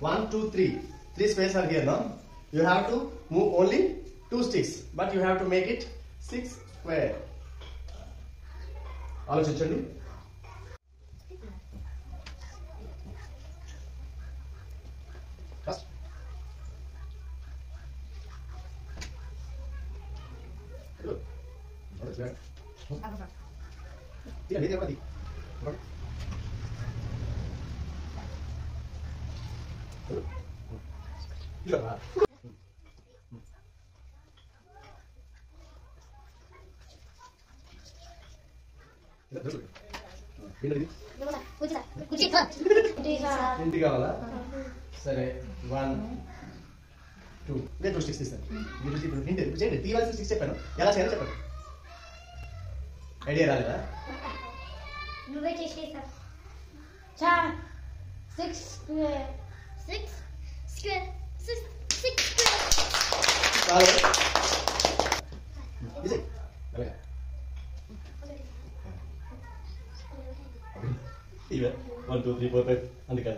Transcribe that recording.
1, 2, 3. 3 squares are here now. You have to move only 2 sticks, but you have to make it 6 square. ఆలోచించండి. First ఇంటి కావాలా? సరే 1, 2 నేను 2 sticks తీస్తాను. మీరు ఇప్పుడు హింట్ చేయండి. తీయాల్సిన స్టిక్స్ చెప్పాను, ఎలా చేయాలో చెప్పండి. ఐడియా రాలేదా? నువ్వే చేసేస్తా. 6 స్క్వేర్ 6 స్క్వేర్ 6 స్క్వేర్ చాలు. ఇవే 1, 2, 3, 4, 5 అందుకే